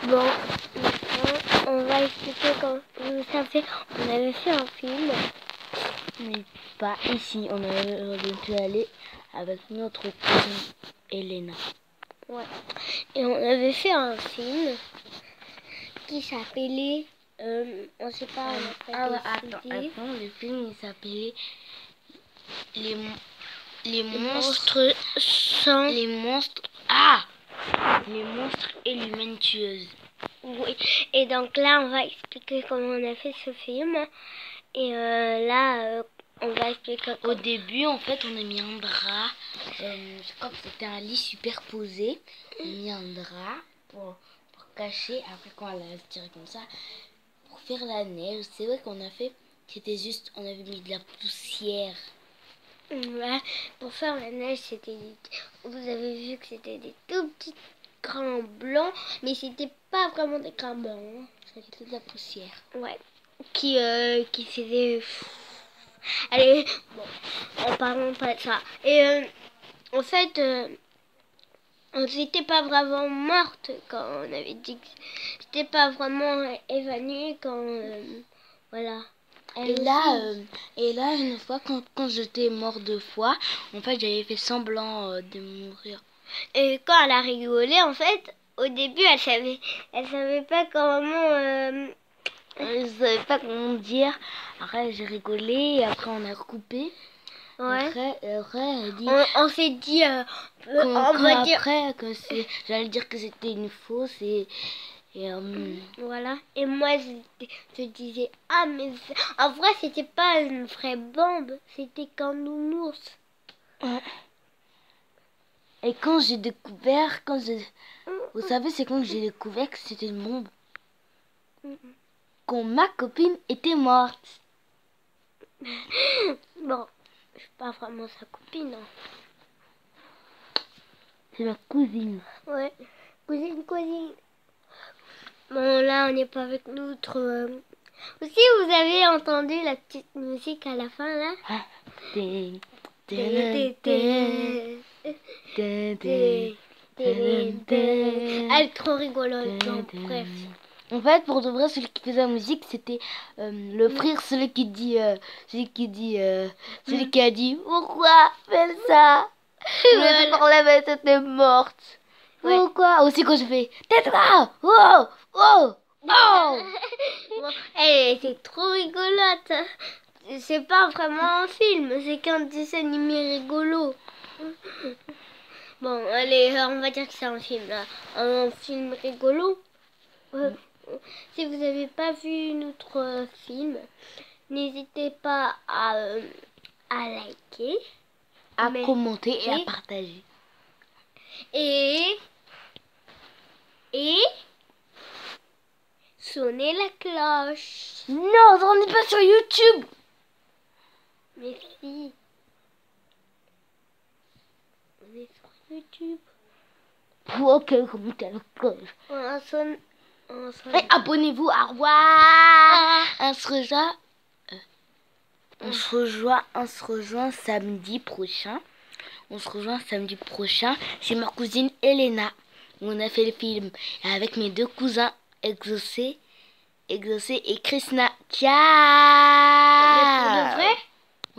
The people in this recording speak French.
Bon, maintenant, on va expliquer comment vous savez, on avait fait un film. Mais pas ici, on aurait pu aller avec notre cousine Elena. Ouais. Et on avait fait un film qui s'appelait, on sait pas, on a pas décidé. Attends, le film il s'appelait les Monstres sans... les monstres et l'humaine tueuse. Oui. Et donc là, on va expliquer comment on a fait ce film. Et là, on va expliquer Au début, en fait, on a mis un drap. Je crois que c'était un lit superposé. On a mis un drap pour cacher. Après, quand elle a tiré comme ça, pour faire la neige, c'est vrai qu'on a fait. C'était juste, on avait mis de la poussière. Ouais, pour faire la neige, c'était vous avez vu que c'était des tout petits grains blancs, mais c'était pas vraiment des grains blancs. Hein. C'était de la poussière. Ouais, qui faisait... Allez, bon, en parlant pas de ça. Et en fait, on n'était pas vraiment morte quand on avait dit que j'étais pas vraiment évanouie quand... voilà. Et là, une fois, quand j'étais mort 2 fois, en fait, j'avais fait semblant de mourir. Et quand elle a rigolé, en fait, au début, elle savait pas comment... Je savais pas comment dire. Après, j'ai rigolé et après, on a recoupé. Ouais. Après, elle dit... On s'est dit... j'allais dire que c'était une fausse et voilà. Et moi, je disais, ah, mais en vrai, c'était pas une vraie bombe, c'était qu'un nounours. Ouais. Et quand j'ai découvert, vous savez, c'est quand j'ai découvert que c'était une bombe. Quand ma copine était morte. Bon, je suis pas vraiment sa copine. Hein. C'est ma cousine. Ouais, cousine. Bon, là, on n'est pas avec notre... Aussi, vous avez entendu la petite musique à la fin, là? Elle est trop rigolote. Donc, bref. En fait, pour de vrai, celui qui faisait la musique, c'était le frère, celui qui a dit pourquoi fais ça? Je pour la bête était morte. Ouais. Pourquoi? Aussi quand je fais tais-toi, oh, oh, oh. Elle était trop rigolote. C'est pas vraiment un film, c'est qu'un dessin animé rigolo. Bon, allez, on va dire que c'est un film, là. Un film rigolo. Si vous n'avez pas vu notre film, n'hésitez pas à liker, à commenter et à partager. Et sonner la cloche. Non, on n'est pas sur YouTube. Mais si. On est sur YouTube. Ok, commentez la cloche. On sonne. Et abonnez-vous, au revoir. On se rejoint samedi prochain. On se rejoint samedi prochain chez ma cousine Elena. On a fait le film avec mes 2 cousins Exaucé et Krishna. Ciao. Mais pour de vrai?